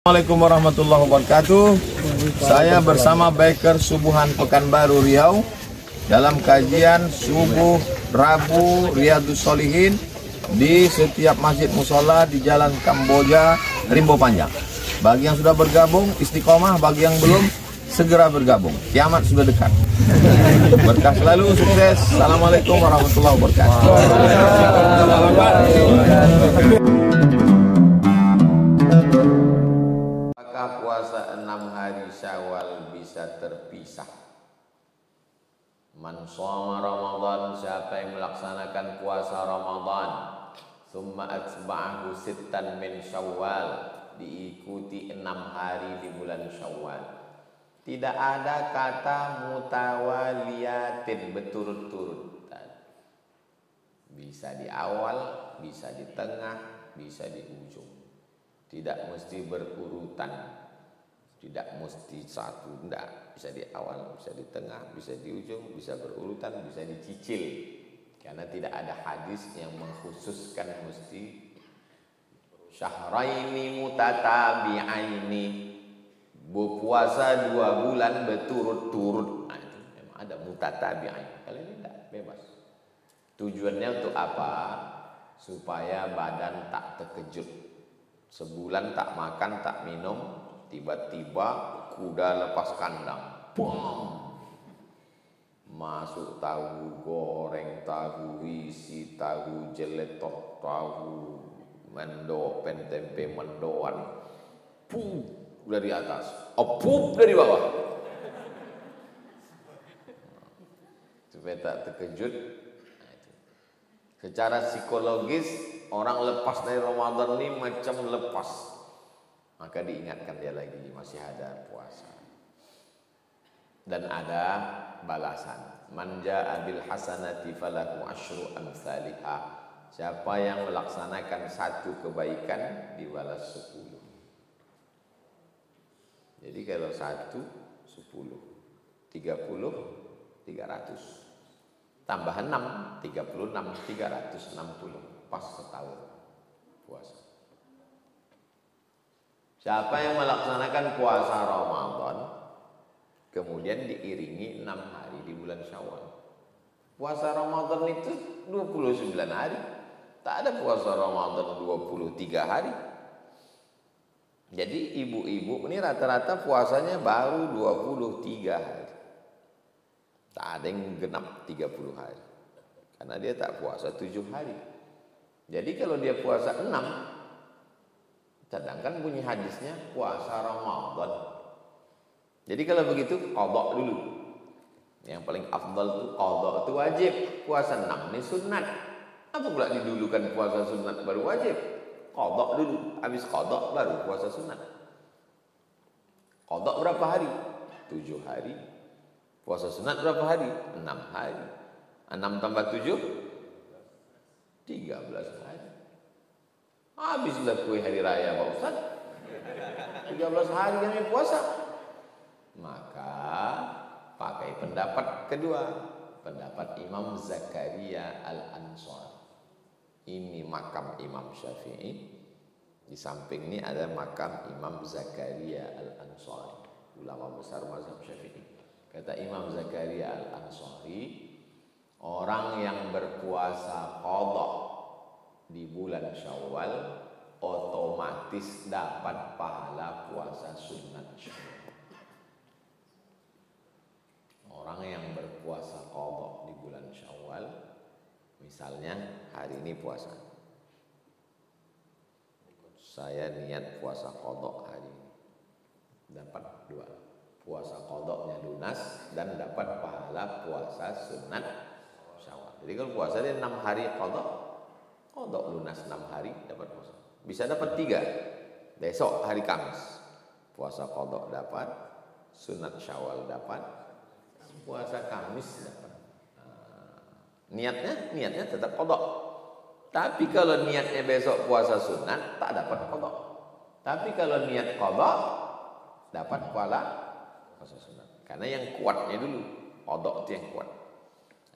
Assalamualaikum warahmatullahi wabarakatuh. Saya bersama Biker Subuhan Pekanbaru Riau dalam kajian subuh Rabu Riyadhus Shalihin di setiap masjid musola di Jalan Kamboja, Rimbo Panjang. Bagi yang sudah bergabung istiqomah, bagi yang belum segera bergabung. Kiamat sudah dekat. Berkah selalu, sukses. Assalamualaikum warahmatullahi wabarakatuh. Puasa 6 hari Syawal bisa terpisah. Man shoma Ramadan, siapa yang melaksanakan puasa Ramadan, summa atba'ahu sittan min Syawal, diikuti 6 hari di bulan Syawal. Tidak ada kata mutawaliyatin, berturut-turut. Bisa di awal, bisa di tengah, bisa di ujung. Tidak mesti berurutan. Tidak mesti satu, enggak. Bisa di awal, bisa di tengah, bisa di ujung, bisa berurutan, bisa dicicil. Karena tidak ada hadis yang mengkhususkan mesti syahraini mutatabi'aini, berpuasa 2 bulan berturut-turut. Nah, itu memang ada mutatabi'ain. Kalau ini enggak, bebas. Tujuannya untuk apa? Supaya badan tak terkejut. Sebulan tak makan, tak minum, tiba-tiba kuda lepas kandang, bom, masuk tahu goreng, tahu isi, tahu jeletot, tahu mendo, tempe mendoan, pup dari atas, pup dari bawah, supaya tak terkejut. Nah, itu. Secara psikologis orang lepas dari Ramadan ini macam lepas. Maka diingatkan dia lagi, masih ada puasa. Dan ada balasan. Man jaa'a bil hasanati falahu asyru amsalihha. Siapa yang melaksanakan 1 kebaikan dibalas 10. Jadi kalau 1, 10. 30, 300. Tambah 6, 36, 360. Pas setahun puasa. Siapa yang melaksanakan puasa Ramadan kemudian diiringi 6 hari di bulan Syawal. Puasa Ramadan itu 29 hari. Tak ada puasa Ramadan 23 hari. Jadi ibu-ibu ini rata-rata puasanya baru 23 hari. Tak ada yang genap 30 hari. Karena dia tak puasa 7 hari. Jadi kalau dia puasa 6, sedangkan bunyi hadisnya puasa Ramadan. Jadi kalau begitu qadha dulu. Yang paling afdal itu qadha itu wajib. Puasa 6 ini sunat. Apa pula didulukan puasa sunat baru wajib? Qadha dulu. Habis qadha baru puasa sunat. Qadha berapa hari? 7 hari. Puasa sunat berapa hari? 6 hari. 6 tambah 7? 13 hari. Habislah kue hari raya Pak Ustaz. 13 hari kami puasa. Maka pakai pendapat kedua, pendapat Imam Zakaria Al-Ansari. Ini makam Imam Syafi'i. Di samping ini ada makam Imam Zakaria Al-Ansari, ulama besar mazhab Syafi'i. Kata Imam Zakaria Al-Ansari, orang yang berpuasa qadha di bulan Syawal otomatis dapat pahala puasa sunat Syawal. Orang yang berpuasa qadha di bulan Syawal, misalnya hari ini puasa, saya niat puasa qadha hari ini, dapat 2, puasa qadhanya lunas dan dapat pahala puasa sunat Syawal. Jadi kalau puasa dia 6 hari qadha lunas 6 hari dapat puasa. Bisa dapat 3. Besok hari Kamis puasa qadha dapat, sunat Syawal dapat, puasa Kamis dapat. Niatnya tetap qadha. Tapi kalau niatnya besok puasa sunat tak dapat qadha. Tapi kalau niat qadha dapat pahala puasa sunat. Karena yang kuatnya dulu, qadha itu yang kuat.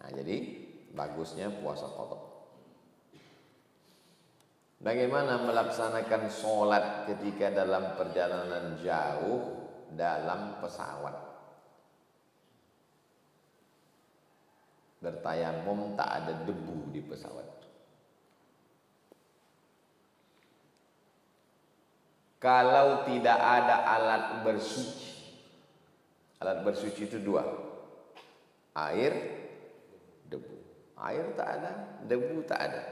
Nah, jadi bagusnya puasa qadha. Bagaimana melaksanakan sholat ketika dalam perjalanan jauh dalam pesawat? Bertayamum tak ada debu di pesawat. Kalau tidak ada alat bersuci, alat bersuci itu dua, air, debu. Air tak ada, debu tak ada.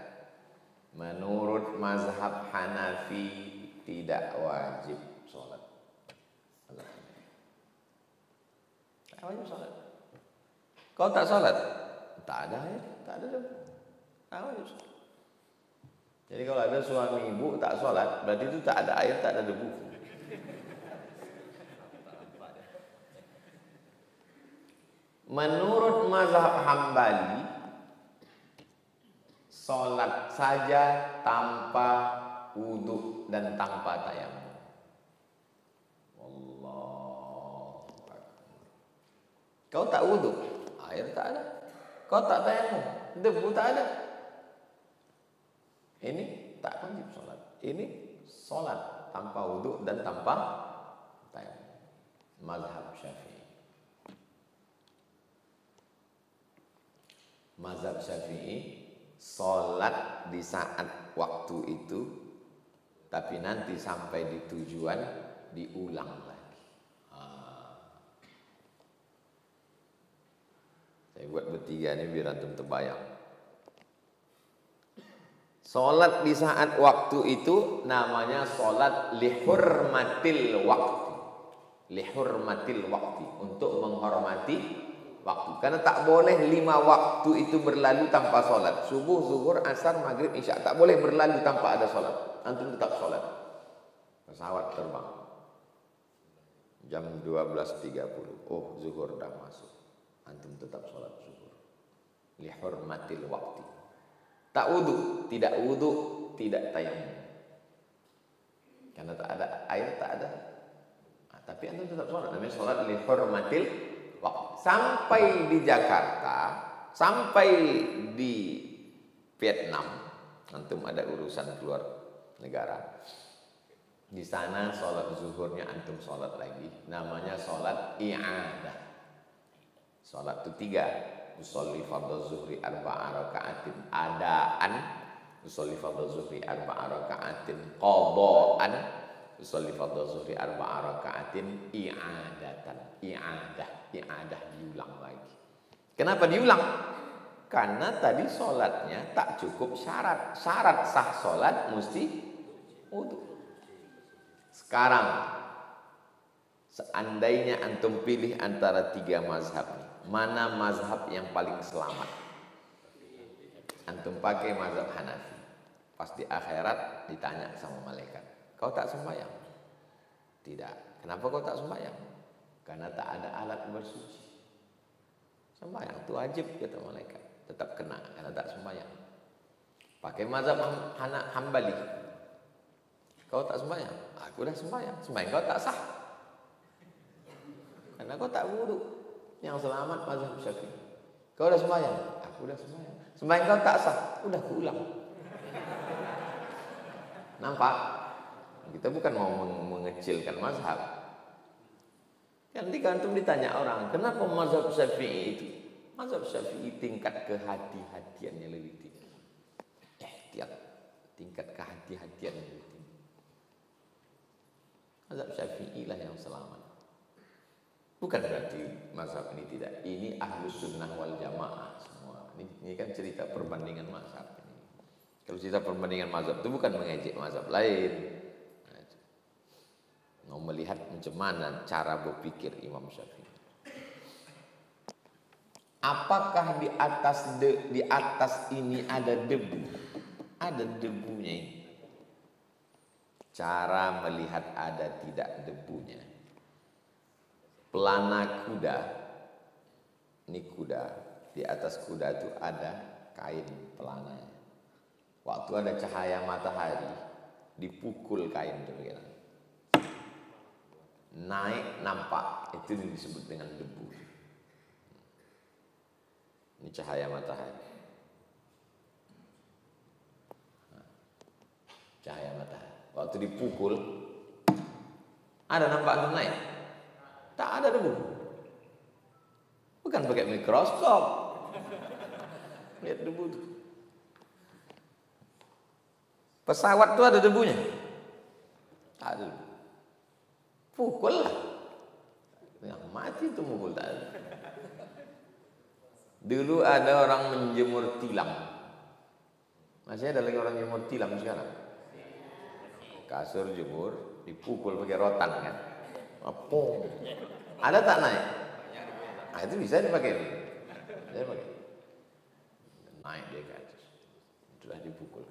Menurut mazhab Hanafi tidak wajib sholat. Tak wajib sholat. Kau tak sholat, tak ada air, tak ada debu, tak wajib sholat. Jadi kalau ada suami ibu tak sholat, berarti itu tak ada air, tak ada debu. Menurut mazhab Hambali, sholat saja tanpa wudhu dan tanpa tayamum. Allahu Akbar. Kau tak wudhu, air tak ada. Kau tak tayamum, debu tak ada. Ini tak wajib sholat. Ini sholat tanpa wudhu dan tanpa tayamum. Mazhab Syafi'i. Mazhab Syafi'i, sholat di saat waktu itu, tapi nanti sampai di tujuan diulang lagi. Saya buat bertiga ini biar antum terbayang. Sholat di saat waktu itu namanya sholat lihurmatil waktu. Lihurmatil waktu, untuk menghormati waktu. Karena tak boleh 5 waktu itu berlalu tanpa sholat. Subuh, zuhur, asar, maghrib, isya. Tak boleh berlalu tanpa ada sholat. Antum tetap sholat. Pesawat terbang jam 12.30. Oh, zuhur dah masuk. Antum tetap sholat zuhur. Lihurmatil waktu. Tak wudu, tidak wudu, tidak tayamum. Karena tak ada air, tak ada. Tapi antum tetap sholat. Namanya sholat lihurmatil waktu. Sampai di Jakarta, sampai di Vietnam, antum ada urusan keluar negara. Di sana sholat zuhurnya antum sholat lagi. Namanya sholat i'adah. Sholat itu 3. Usolli fardhu zuhri 4 raka'atin adaan, usolli fardhu zuhri 4 raka'atin qadaan, usolli fardhu zuhri 4 raka'atin i'adatan. I'adah diulang lagi. Kenapa diulang? Karena tadi sholatnya tak cukup syarat. Syarat sah sholat mesti wudu. Sekarang seandainya antum pilih antara 3 mazhab ini, mana mazhab yang paling selamat? Antum pakai mazhab Hanafi. Pas di akhirat ditanya sama malaikat, kau tak sembahyang? Tidak. Kenapa kau tak sembahyang? Karena tak ada alat bersuci. Sembahyang itu wajib, kata malaikat. Tetap kena karena tak sembahyang. Pakai mazhab Hambali. Kau tak sembahyang? Aku dah sembahyang. Sembahyang kau tak sah. Karena kau tak wudu. Yang selamat mazhab Syafi'i. Kau dah sembahyang? Aku dah sembahyang. Sembahyang kau tak sah? Udah kuulang. Nampak? Kita bukan mau mengecilkan mazhab. Nanti antum ditanya orang, kenapa mazhab Syafi'i itu? Mazhab Syafi'i tingkat kehati-hatiannya lebih tinggi. Tingkat kehati-hatiannya lebih tinggi. Mazhab Syafi'i lah yang selamat. Bukan berarti mazhab ini tidak. Ini ahlus sunnah wal jamaah semua. Ini kan cerita perbandingan mazhab. Kalau cerita perbandingan mazhab itu bukan mengejek mazhab lain. Mau melihat macam mana cara berpikir Imam Syafi'i. Apakah di atas ini ada debu? Ada debunya ini. Cara melihat ada tidak debunya. Pelana kuda, ini kuda, di atas kuda itu ada kain pelananya. Waktu ada cahaya matahari, dipukul kain itu begini. Naik nampak, itu disebut dengan debu. Ini cahaya matahari. Waktu dipukul, ada nampak antum naik? Tak ada debu. Bukan pakai mikroskop. Lihat debu itu. Pesawat tuh ada debunya? Tak ada debu. Pukul lah. Yang mati itu mukul tak ada. Dulu ada orang menjemur tilam. Masih ada lagi orang jemur tilam sekarang. Kasur jemur, dipukul pakai rotan kan. Apa? Ada tak naik? Nah, itu bisa dipakai. Bisa dipakai. Naik dia ke atas. Sudah dipukul.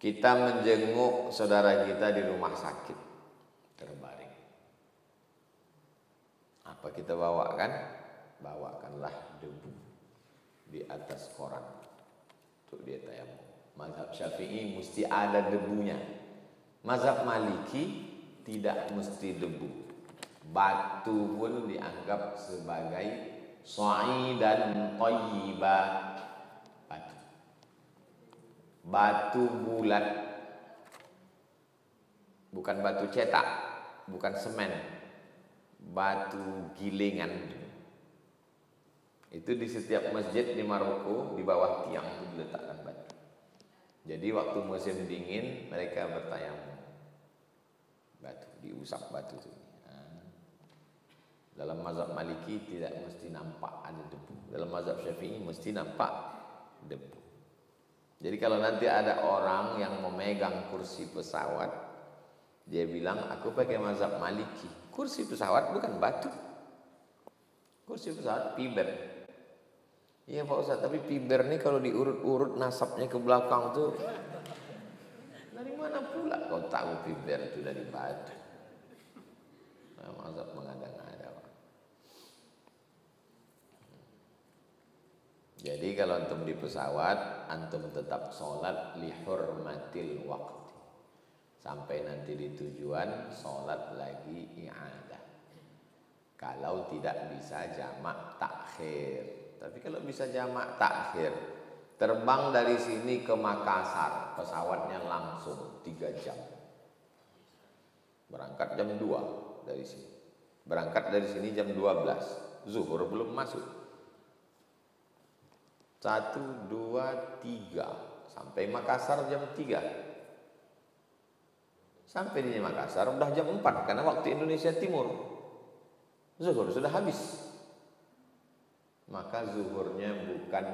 Kita menjenguk saudara kita di rumah sakit, terbaring. Apa kita bawakan? Bawakanlah debu di atas koran untuk dia tayamum. Mazhab Syafi'i mesti ada debunya. Mazhab Maliki tidak mesti debu. Batu pun dianggap sebagai sha'idan thayyiba. Batu bulat, bukan batu cetak, bukan semen, batu gilingan. Itu di setiap masjid di Maroko, di bawah tiang itu diletakkan batu. Jadi waktu musim dingin mereka bertayamum. Batu, diusap batu itu. Dalam mazhab Maliki tidak mesti nampak ada debu. Dalam mazhab Syafi'i mesti nampak debu. Jadi kalau nanti ada orang yang memegang kursi pesawat, dia bilang, aku pakai mazhab Maliki. Kursi pesawat bukan batu. Kursi pesawat piber. Iya Pak Ustaz, tapi piber ini kalau diurut-urut nasabnya ke belakang tuh, dari mana pula kau tahu piber itu dari batu? Nah, mazhab mengada-ngada. Jadi kalau antum di pesawat, antum tetap sholat lihurmatil waqti. Sampai nanti di tujuan, sholat lagi i'adah. Kalau tidak bisa jamak takhir. Tapi kalau bisa jamak takhir, terbang dari sini ke Makassar, pesawatnya langsung 3 jam. Berangkat jam 2 dari sini. Berangkat dari sini jam 12. Zuhur belum masuk. 1, 2, 3 sampai Makassar jam 3. Sampai di Makassar udah jam 4 karena waktu Indonesia Timur. Zuhur sudah habis. Maka zuhurnya bukan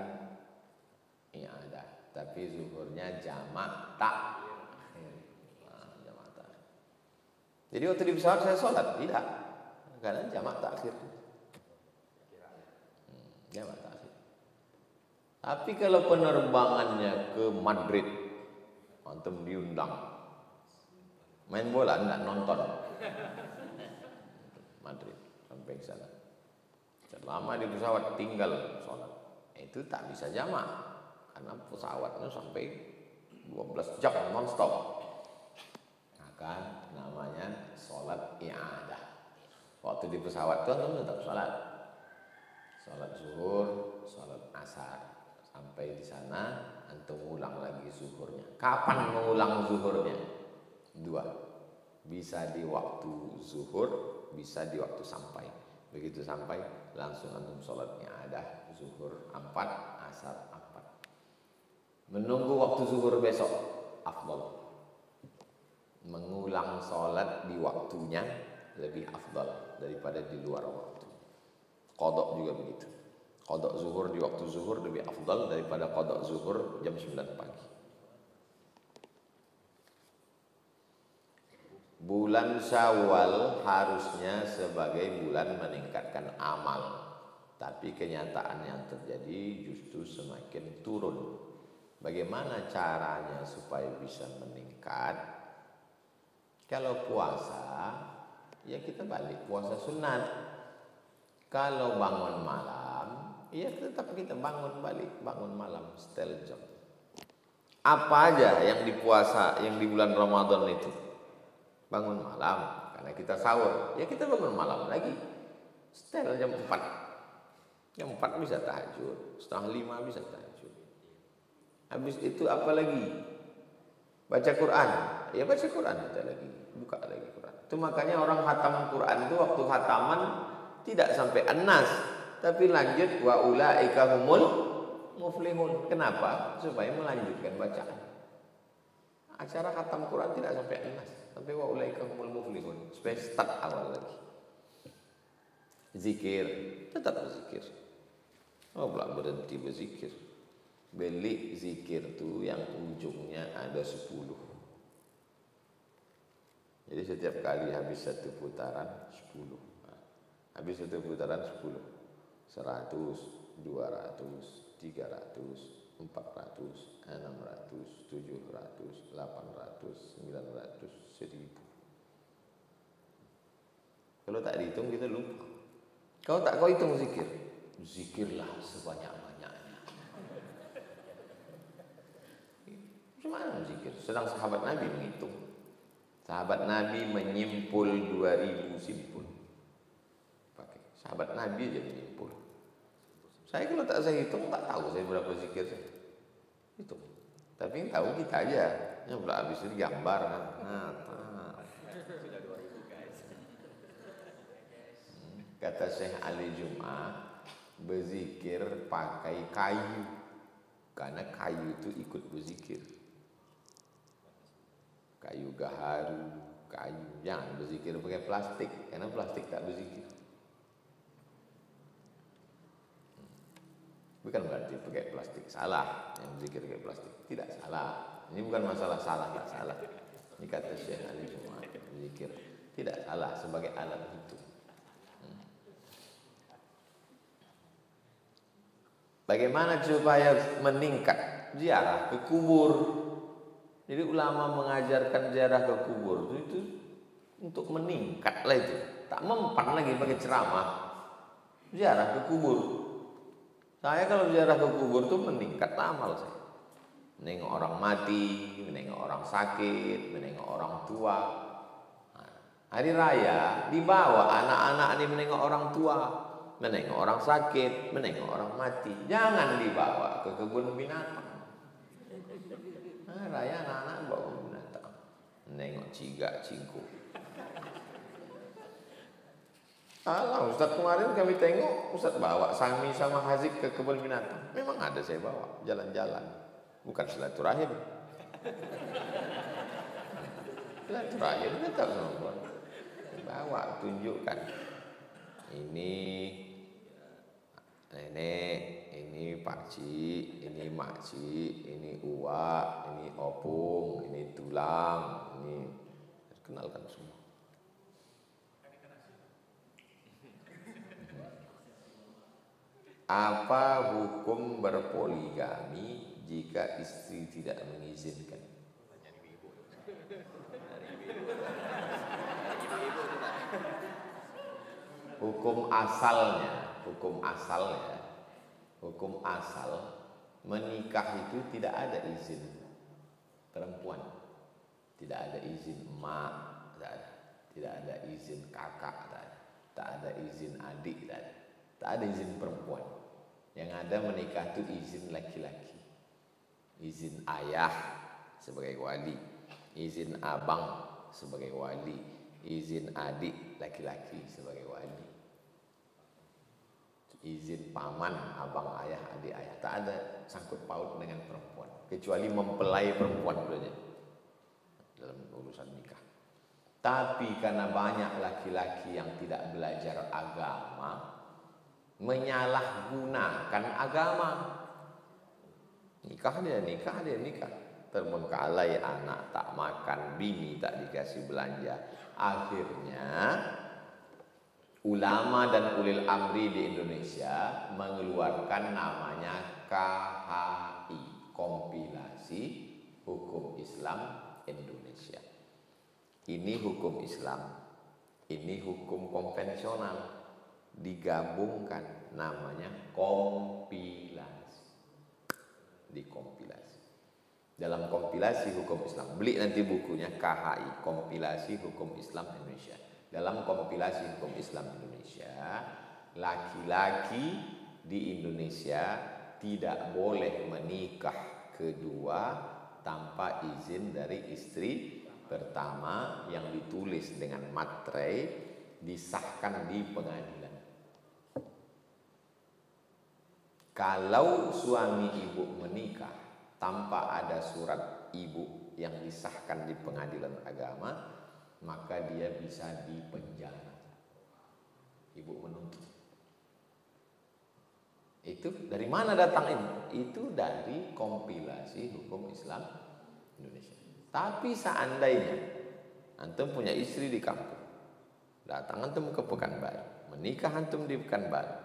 i'adah, tapi zuhurnya jamak takhir. Nah, jamak takhir. Jadi waktu di pesawat saya sholat tidak, karena jamak takhir. Jamak takhir. Tapi kalau penerbangannya ke Madrid, antum diundang main bola, enggak nonton Madrid sampai ke sana. Selama di pesawat tinggal sholat, itu tak bisa jamak karena pesawatnya sampai 12 jam non-stop. Maka namanya sholat i'adah. Waktu di pesawat itu antum tetap sholat zuhur, sholat asar. Sampai di sana antum ulang lagi zuhurnya. Kapan mengulang zuhurnya? 2. Bisa di waktu zuhur, bisa di waktu sampai. Begitu sampai langsung antum sholatnya ada zuhur 4, asar 4. Menunggu waktu zuhur besok afdal. Mengulang sholat di waktunya lebih afdal daripada di luar waktu. Qadha juga begitu. Qadha zuhur di waktu zuhur lebih afdal daripada qadha zuhur jam 9 pagi. Bulan Syawal harusnya sebagai bulan meningkatkan amal. Tapi kenyataan yang terjadi justru semakin turun. Bagaimana caranya supaya bisa meningkat? Kalau puasa, ya kita balik puasa sunat. Kalau bangun malam, ya tetap kita bangun malam, setel jam. Apa aja yang di puasa, yang di bulan Ramadan itu? Bangun malam, karena kita sahur, ya kita bangun malam lagi. Setel jam 4. Jam 4 bisa tahajud, 4:30 bisa tahajud. Habis itu apa lagi? Baca Quran, ya baca Quran kita lagi, buka lagi Quran. Itu makanya orang khatam Quran itu waktu khataman tidak sampai an-nas, tapi lanjut wa ulaika humul muflihun. Kenapa? Supaya melanjutkan bacaan. Acara khatam Quran tidak sampai an-nas, sampai wa ulaika humul muflihun. Supaya start awal lagi. Zikir, tetap berzikir. Oh, belum berhenti berzikir. Beli zikir tu yang ujungnya ada 10. Jadi setiap kali habis satu putaran 10. Habis satu putaran 10. 100, 200, 300, 400, 600, 700, 800, 900, 1000. Kalau tak dihitung kita lupa. Kau tak kau hitung zikir. Zikirlah sebanyak-banyaknya. Gimana zikir? Sedang sahabat Nabi menghitung. Sahabat Nabi menyimpul 2000 simpul. Pakai. Sahabat Nabi aja menyimpul. Saya kalau tak saya hitung tak tahu saya berapa zikir saya. Hitung. Tapi yang tahu kita aja. Yang belum habis itu gambar kan. Sudah 2000 guys. Kata Syekh Ali Jum'ah, berzikir pakai kayu. Karena kayu itu ikut berzikir. Kayu gaharu, kayu. Jangan berzikir pakai plastik, karena plastik tak berzikir. Bukan berarti pakai plastik salah, yang berzikir pakai plastik. Tidak salah. Ini bukan masalah salah, tak salah. Ini kata Syekh Ali Jum'ah, berzikir tidak salah sebagai alat hitung. Bagaimana supaya meningkat? Ziarah ke kubur. Jadi ulama mengajarkan ziarah ke kubur itu untuk meningkat lah itu. Tak mempan lagi pakai ceramah. Ziarah ke kubur. Saya kalau ziarah ke kubur itu meningkat amal saya. Menengok orang mati, menengok orang sakit, menengok orang tua. Hari raya dibawa anak-anak ini menengok orang tua, menengok orang sakit, menengok orang mati. Jangan dibawa ke kebun binatang. Raya anak-anak bawa kebun binatang, menengok cigak, cingkuk. Alah, Ustaz kemarin kami tengok Ustaz bawa Sami sama Hazik ke kebun binatang. Memang ada saya bawa jalan-jalan, bukan silaturahim. Silaturahim tetap sama bawa, tunjukkan. Ini nenek, ini pakcik, ini makcik, ini uak, ini opung, ini tulang, ini kenalkan semua. Apa hukum berpoligami jika istri tidak mengizinkan? Hukum asal menikah itu tidak ada izin perempuan, tidak ada izin emak, tidak ada izin kakak, tak ada izin adik, tak ada izin perempuan. Yang ada menikah itu izin laki-laki, izin ayah sebagai wali, izin abang sebagai wali, izin adik laki-laki sebagai wali, izin paman, abang ayah, adik ayah. Tak ada sangkut paut dengan perempuan, kecuali mempelai perempuan saja dalam urusan nikah. Tapi karena banyak laki-laki yang tidak belajar agama, menyalahgunakan agama. Nikah dia, terbengkalai anak, tak makan, bini tak dikasih belanja. Akhirnya ulama dan ulil amri di Indonesia mengeluarkan namanya KHI, Kompilasi Hukum Islam Indonesia. Ini hukum Islam, ini hukum konvensional, digabungkan namanya kompilasi. Dikompilasi. Dalam kompilasi hukum Islam, beli nanti bukunya KHI, Kompilasi Hukum Islam Indonesia. Dalam kompilasi hukum Islam Indonesia, laki-laki di Indonesia tidak boleh menikah kedua tanpa izin dari istri pertama yang ditulis dengan materai, disahkan di pengadilan. Kalau suami ibu menikah tanpa ada surat ibu yang disahkan di pengadilan agama, maka dia bisa dipenjara. Ibu menuntut. Itu dari mana datang ini? Itu dari kompilasi hukum Islam Indonesia. Tapi seandainya antum punya istri di kampung, datang antum ke Pekanbaru, menikah antum di Pekanbaru,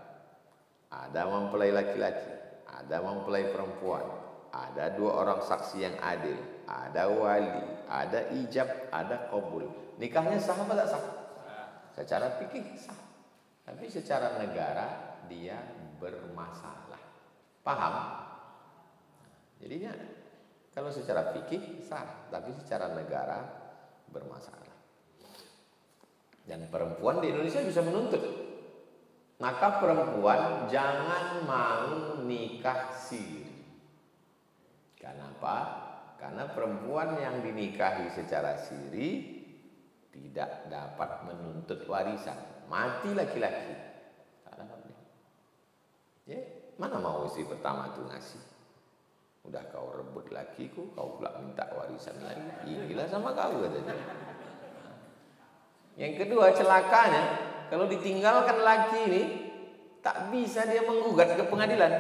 ada mempelai laki-laki, ada mempelai perempuan, ada 2 orang saksi yang adil, ada wali, ada ijab, ada qabul. Nikahnya sah apa tak sah? Secara fikih sah. Tapi secara negara dia bermasalah. Paham? Jadinya kalau secara fikih sah, tapi secara negara bermasalah. Dan perempuan di Indonesia bisa menuntut. Maka perempuan jangan mau nikah siri. Kenapa? Karena perempuan yang dinikahi secara siri tidak dapat menuntut warisan. Mati laki-laki. Ya, mana mau istri pertama tuh ngasih? Udah kau rebut lakiku, kau pula minta warisan lagi. Gila sama kau katanya. Yang kedua celakanya, kalau ditinggalkan laki ini tak bisa dia menggugat ke pengadilan.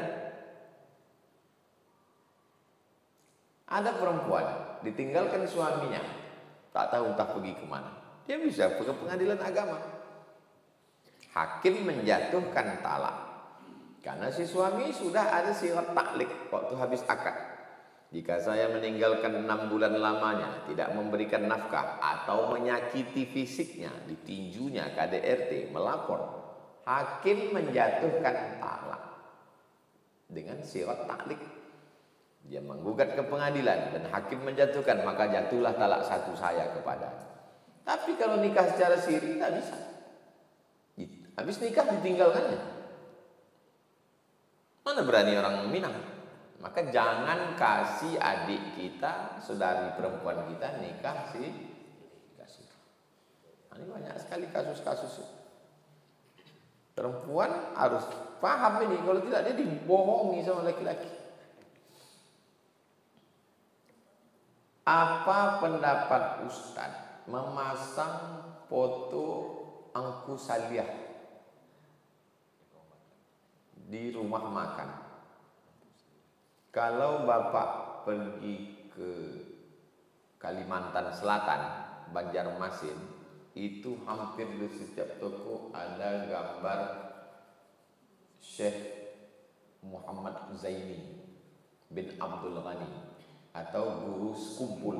Ada perempuan ditinggalkan suaminya, tak tahu entah pergi kemana. Dia bisa ke pengadilan agama. Hakim menjatuhkan talak. Karena si suami sudah ada sirat taklik waktu habis akad. Jika saya meninggalkan 6 bulan lamanya, tidak memberikan nafkah atau menyakiti fisiknya, ditinjunya, KDRT, melapor, hakim menjatuhkan talak dengan sirat taklik. Dia menggugat ke pengadilan dan hakim menjatuhkan, maka jatuhlah talak 1 saya kepada. Tapi kalau nikah secara siri tak bisa. Habis nikah ditinggalkannya. Mana berani orang Minang? Maka jangan kasih adik kita, saudari perempuan kita nikah siri. Ini banyak sekali kasus-kasus. Perempuan harus paham ini, kalau tidak dia dibohongi sama laki-laki. Apa pendapat Ustadz memasang foto Angku Saliah di rumah makan? Kalau Bapak pergi ke Kalimantan Selatan, Banjarmasin, itu hampir di setiap toko ada gambar Syekh Muhammad Zaini bin Abdul Ghani atau guru sekumpul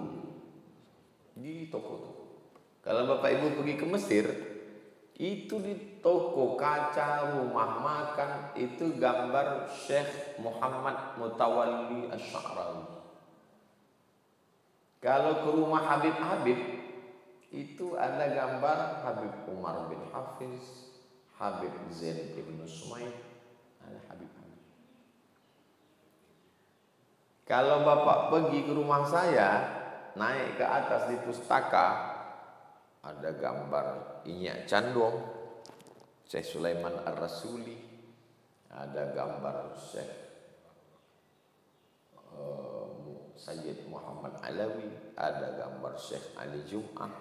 di toko-toko. Kalau Bapak Ibu pergi ke Mesir, itu di toko kaca rumah makan itu gambar Syekh Muhammad Mutawalli Asy-Sya'rawi. Kalau ke rumah Habib-Habib itu ada gambar Habib Umar bin Hafiz, Habib Zain bin Sumaid, ada Habib-Habib. Kalau Bapak pergi ke rumah saya, naik ke atas di pustaka, ada gambar Inyak Candong, Syekh Sulaiman Ar-Rasuli, ada gambar Syekh Sayyid Muhammad Alawi, ada gambar Syekh Ali Jum'ah,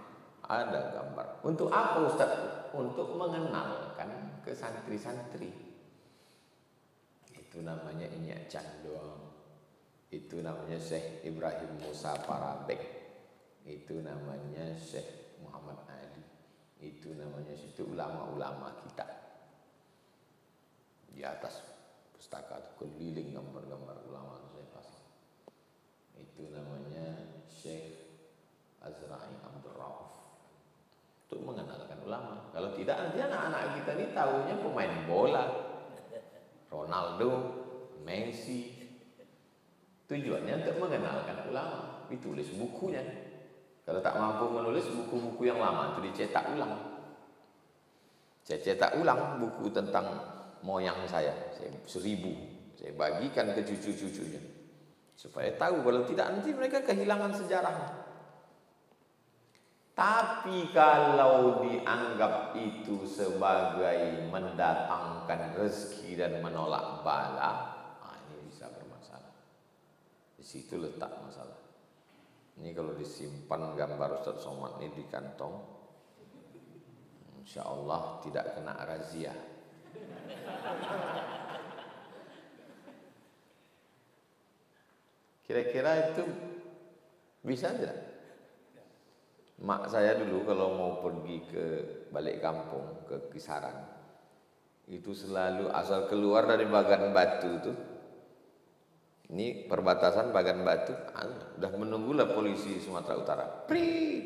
ada gambar. Untuk apa Ustaz? Untuk mengenalkan ke santri-santri. Itu namanya Inyak Candong. Itu namanya Syekh Ibrahim Musa Parabek. Itu namanya Syekh Muhammad Ali. Itu namanya situ ulama-ulama kita. Di atas pustaka itu keliling gambar-gambar ulama saya pasang. Itu namanya Syekh Azra'i Abdul Rauf. Untuk mengenalkan ulama. Kalau tidak nanti anak-anak kita ini tahunya pemain bola, Ronaldo, Messi. Tujuannya untuk mengenalkan ulama. Ditulis bukunya. Kalau tak mampu menulis buku-buku yang lama itu dicetak ulang. Saya cetak ulang buku tentang moyang saya 1000. Saya bagikan ke cucu-cucunya. Supaya tahu, kalau tidak nanti mereka kehilangan sejarah. Tapi kalau dianggap itu sebagai mendatangkan rezeki dan menolak bala, ini bisa bermasalah. Di situ letak masalah. Ini kalau disimpan gambar Ustaz Somad ini di kantong, insya Allah tidak kena razia. Kira-kira itu bisa tidak? Mak saya dulu kalau mau pergi ke balik kampung, ke Kisaran, itu selalu asal keluar dari Bagan Batu tuh, ini perbatasan Bagan Batu, udah menunggulah polisi Sumatera Utara. Prit!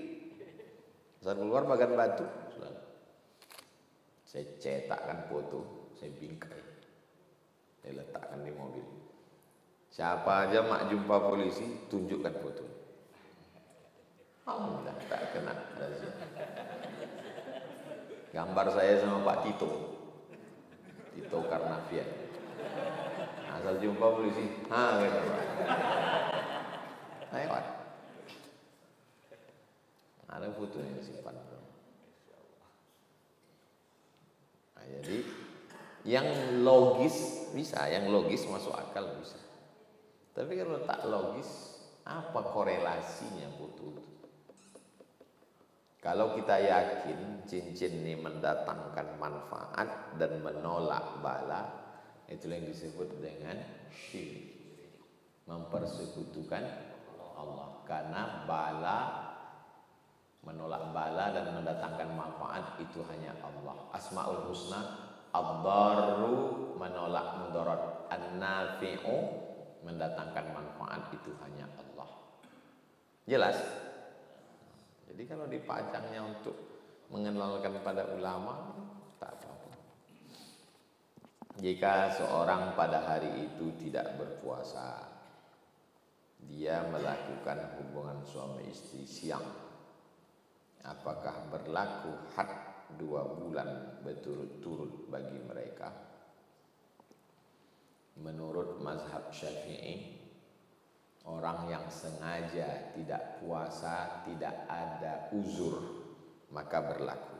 Asal keluar Bagan Batu, selalu. Saya cetakkan foto, saya bingkai, saya letakkan di mobil. Siapa aja mak jumpa polisi, tunjukkan foto. Alhamdulillah tak kena razia. Gambar saya sama Pak Tito Karnavian. Asal jumpa polisi, gitu Pak. Lewat. Ada foto yang simpan. Nah, jadi yang logis bisa, yang logis masuk akal bisa. Tapi kalau tak logis, apa korelasinya foto itu? Kalau kita yakin cincin ini mendatangkan manfaat dan menolak bala, itu yang disebut dengan syirik, mempersekutukan Allah. Karena bala, menolak bala dan mendatangkan manfaat itu hanya Allah. Asmaul Husna, ad-darru menolak mudarat, an-nafi'u mendatangkan manfaat itu hanya Allah. Jelas? Jadi kalau dipajangnya untuk mengenalkan pada ulama, tak apa-apa. Jika seorang pada hari itu tidak berpuasa, dia melakukan hubungan suami istri siang, apakah berlaku had 2 bulan berturut-turut bagi mereka? Menurut mazhab Syafi'i, orang yang sengaja tidak puasa, tidak ada uzur, maka berlaku.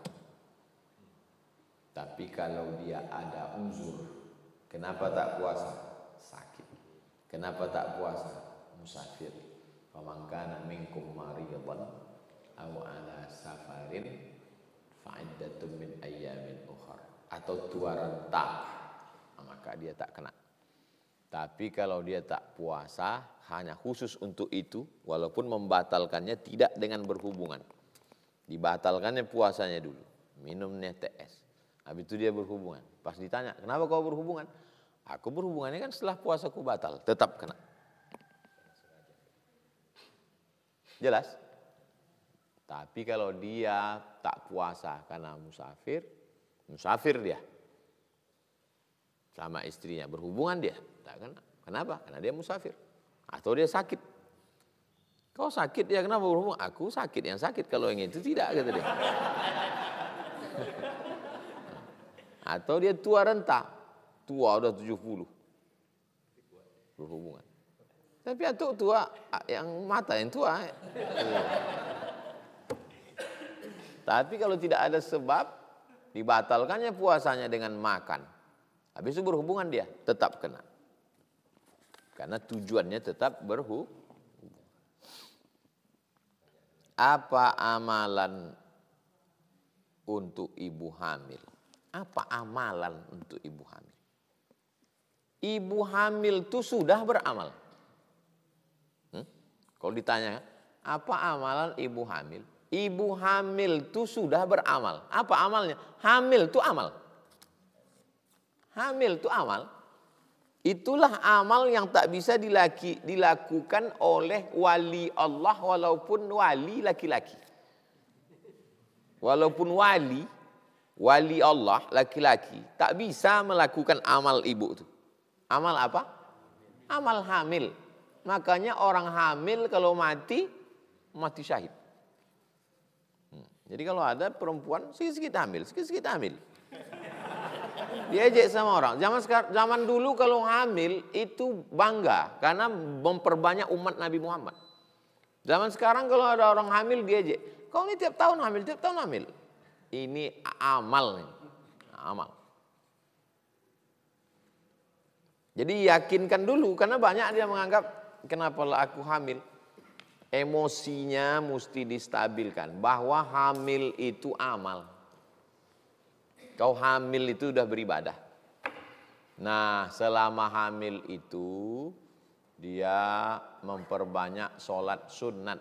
Tapi kalau dia ada uzur, kenapa tak puasa? Sakit. Kenapa tak puasa? Musafir. Faman kana minkum maridan aw ala safarin fa'iddatun min ayyamin ukhra. Atau tua renta, maka dia tak kena. Tapi kalau dia tak puasa, hanya khusus untuk itu, walaupun membatalkannya tidak dengan berhubungan. Dibatalkannya puasanya dulu, minumnya TS. Habis itu dia berhubungan. Pas ditanya, kenapa kau berhubungan? Aku berhubungannya kan setelah puasaku batal, tetap kena. Jelas? Tapi kalau dia tak puasa karena musafir dia. Sama istrinya, berhubungan dia. Tak kena. Kenapa? Karena dia musafir. Atau dia sakit. Kau sakit ya, kenapa berhubungan? Aku sakit, yang sakit kalau yang itu tidak, kata dia. Atau dia tua renta. Tua udah 70. Berhubungan. Tapi atau tua, yang mata yang tua. Tapi kalau tidak ada sebab, dibatalkannya puasanya dengan makan. Habis itu berhubungan dia, tetap kena. Karena tujuannya tetap berhubungan. Apa amalan untuk ibu hamil? Apa amalan untuk ibu hamil? Ibu hamil itu sudah beramal. Kalau ditanya, apa amalan ibu hamil? Ibu hamil itu sudah beramal. Apa amalnya? Hamil itu amal. Hamil itu amal. Itulah amal yang tak bisa dilakukan oleh wali Allah walaupun wali laki-laki. Walaupun wali Allah laki-laki tak bisa melakukan amal ibu itu. Amal apa? Amal hamil. Makanya orang hamil kalau mati syahid. Jadi kalau ada perempuan sikit-sikit hamil, sikit-sikit hamil. Diejek sama orang. Zaman dulu kalau hamil itu bangga karena memperbanyak umat Nabi Muhammad. Zaman sekarang kalau ada orang hamil diejek. Kau ini tiap tahun hamil, tiap tahun hamil. Ini amal nih. Amal. Jadi yakinkan dulu karena banyak dia menganggap kenapalah aku hamil. Emosinya mesti distabilkan bahwa hamil itu amal. Kau hamil itu udah beribadah. Nah, selama hamil itu dia memperbanyak sholat sunat.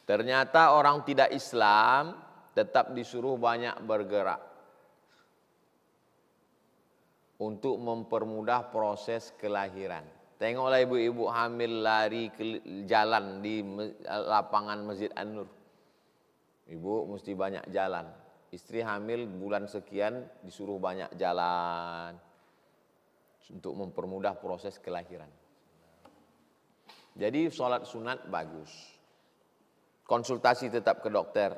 Ternyata orang tidak Islam tetap disuruh banyak bergerak untuk mempermudah proses kelahiran. Tengoklah ibu-ibu hamil lari ke jalan di lapangan Masjid An-Nur. Ibu mesti banyak jalan. Istri hamil bulan sekian disuruh banyak jalan untuk mempermudah proses kelahiran. Jadi sholat sunat bagus. Konsultasi tetap ke dokter,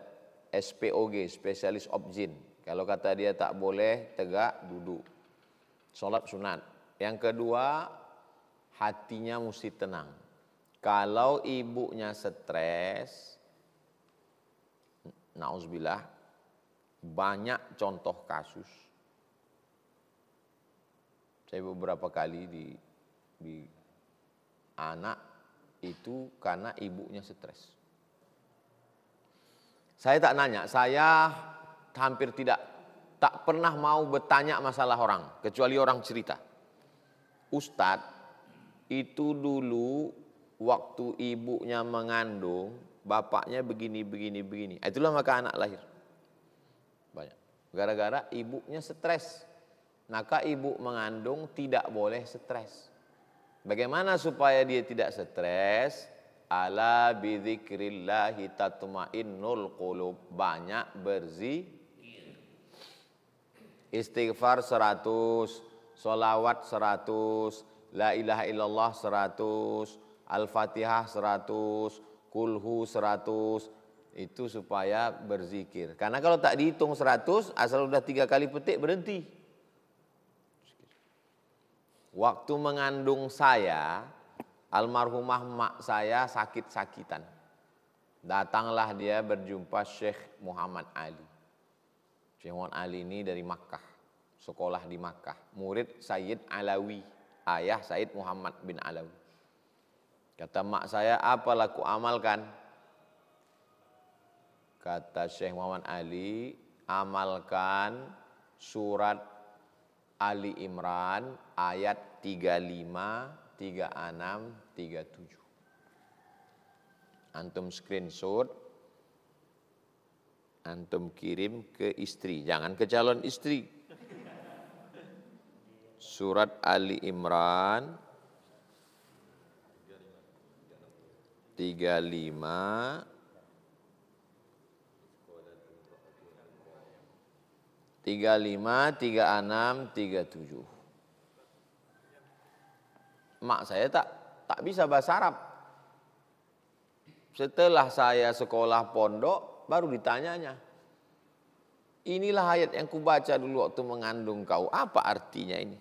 SPOG, spesialis obgyn. Kalau kata dia tak boleh, tegak, duduk. Sholat sunat. Yang kedua, hatinya mesti tenang. Kalau ibunya stres, na'udzubillah, banyak contoh kasus. Saya beberapa kali di anak itu karena ibunya stres. Saya tak nanya, saya hampir tak pernah mau bertanya masalah orang, kecuali orang cerita. Ustadz, itu dulu waktu ibunya mengandung, bapaknya begini. Itulah maka anak lahir. Banyak. Gara-gara ibunya stres. Maka ibu mengandung tidak boleh stres. Bagaimana supaya dia tidak stres? Ala bidzikrillahi tatmainnul qulub. Banyak berzikir. Istighfar 100, sholawat 100, la ilaha illallah 100, al-fatihah 100, kulhu 100. Itu supaya berzikir. Karena kalau tak dihitung 100, asal udah 3 kali petik berhenti. Waktu mengandung saya, almarhumah mak saya sakit-sakitan. Datanglah dia berjumpa Syekh Muhammad Ali. Syekh Muhammad Ali ini dari Makkah, sekolah di Makkah. Murid Sayyid Alawi, ayah Sayyid Muhammad bin Alawi. Kata mak saya, apalah ku amalkan? Kata Syekh Muhammad Ali, amalkan surat Ali Imran ayat 35, 36, 37. Antum screenshot, antum kirim ke istri, jangan ke calon istri. Surat Ali Imran 35, 36, 37. Mak saya tak bisa bahasa Arab. Setelah saya sekolah pondok, baru ditanyanya. Inilah ayat yang kubaca dulu waktu mengandung kau. Apa artinya ini?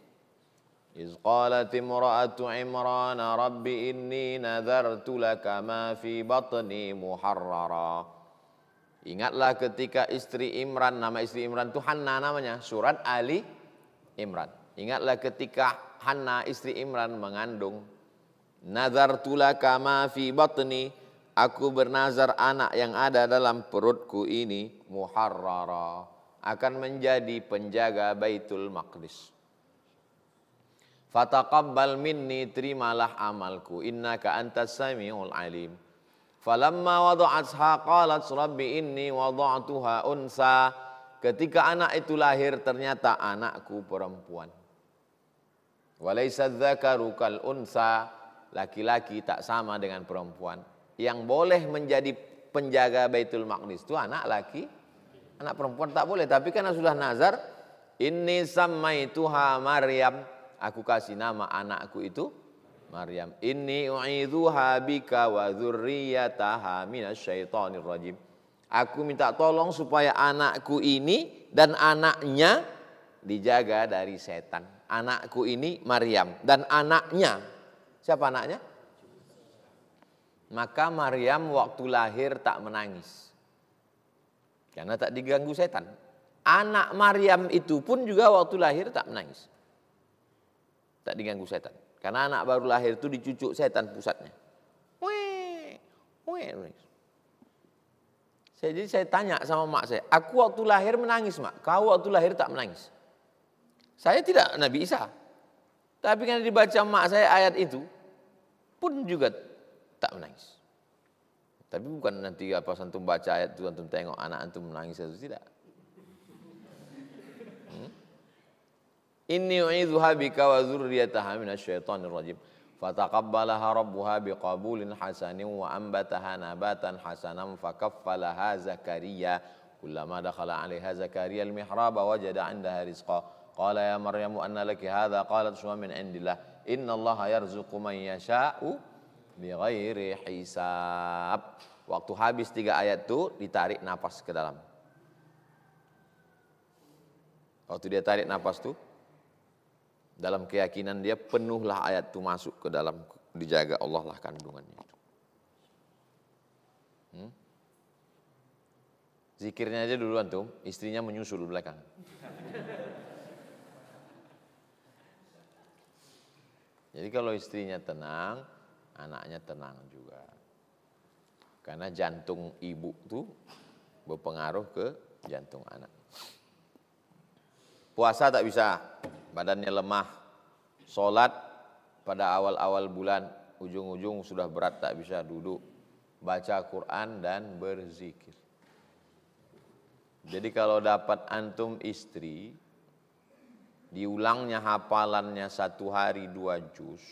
Iz qalat imra'atu Imran rabbi inni nadartu laka ma fi batni muharrara. Ingatlah ketika istri Imran, nama istri Imran itu Hanna namanya, surat Ali Imran. Ingatlah ketika Hanna istri Imran mengandung. Nadartu laka ma fi batni, aku bernazar anak yang ada dalam perutku ini muharrara, akan menjadi penjaga Baitul Maqdis. Fataqabbal minni, terimalah amalku, innaka antas samiul alim. Falamma wada'atha qalat rabbi inni wada'tuha unsa. Ketika anak itu lahir ternyata anakku perempuan. Walaysa dzakaru kal unsa, laki-laki tak sama dengan perempuan. Yang boleh menjadi penjaga Baitul Maqdis itu anak laki, anak perempuan tak boleh. Tapi karena sudah nazar, inni sammaituha Maryam, aku kasih nama anakku itu Maryam. Inni u'idzuha bika wa dzurriyyataha minasyaitonir rajim. Aku minta tolong supaya anakku ini dan anaknya dijaga dari setan. Anakku ini Maryam dan anaknya, siapa anaknya? Maka Maryam waktu lahir tak menangis karena tak diganggu setan. Anak Maryam itu pun juga waktu lahir tak menangis, tak diganggu setan. Karena anak baru lahir itu dicucuk setan pusatnya. Weh. Jadi saya tanya sama mak saya, aku waktu lahir menangis mak, kau waktu lahir tak menangis. Saya tidak Nabi Isa, tapi kan dibaca mak saya ayat itu pun juga tak menangis. Tapi bukan nanti apa antum baca ayat itu antum tengok anak antum menangis atau tidak. Inni u'idzuha bika wa dzurriyyataha minasyaitonir rajim. Fataqabbalaha rabbuha biqabulin hasanin wa anbataha nabatan hasanan fakaffalaha Zakaria. Kullama dakhala 'alaiha Zakaria al-mihraba wajada 'indaha rizqa. Qala ya Maryamu anna laki hadza? Qalat huwa min 'indillah. Innallaha yarzuqu man yasha'u bighairi hisab. Waktu habis 3 ayat itu ditarik napas ke dalam. Waktu dia tarik napas tuh, dalam keyakinan dia penuhlah ayat itu masuk ke dalam, dijaga Allah lah kandungannya itu. Zikirnya aja dulu antum, istrinya menyusul belakang. Jadi kalau istrinya tenang, anaknya tenang juga. Karena jantung ibu tuh berpengaruh ke jantung anak. Puasa tak bisa, badannya lemah. Sholat pada awal-awal bulan, ujung-ujung sudah berat tak bisa duduk. Baca Quran dan berzikir. Jadi kalau dapat antum istri, diulangnya hafalannya 1 hari 2 juz,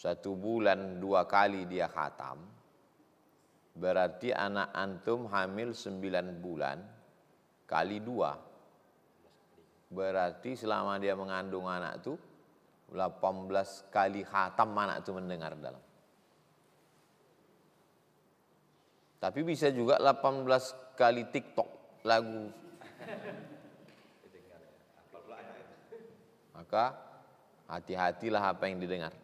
1 bulan 2 kali dia khatam, berarti anak antum hamil 9 bulan kali 2. Berarti selama dia mengandung anak itu 18 kali khatam anak itu mendengar dalam. Tapi bisa juga 18 kali TikTok lagu. Maka hati-hatilah apa yang didengar.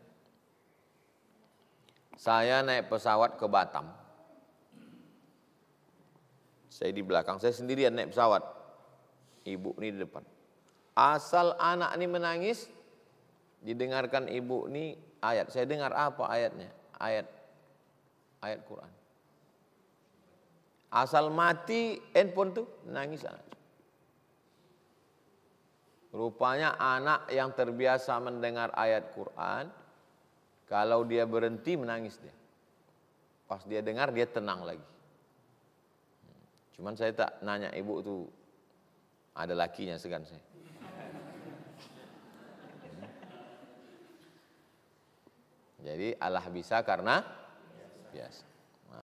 Saya naik pesawat ke Batam. Saya di belakang, saya sendirian naik pesawat. Ibu ini di depan. Asal anak ini menangis, didengarkan ibu ini ayat. Saya dengar apa ayatnya? Ayat Quran. Asal mati handphone tuh nangis anak. Rupanya anak yang terbiasa mendengar ayat Quran, kalau dia berhenti menangis dia. Pas dia dengar dia tenang lagi. Cuman saya tak nanya ibu tuh ada lakinya segan saya. Jadi Allah bisa karena biasa.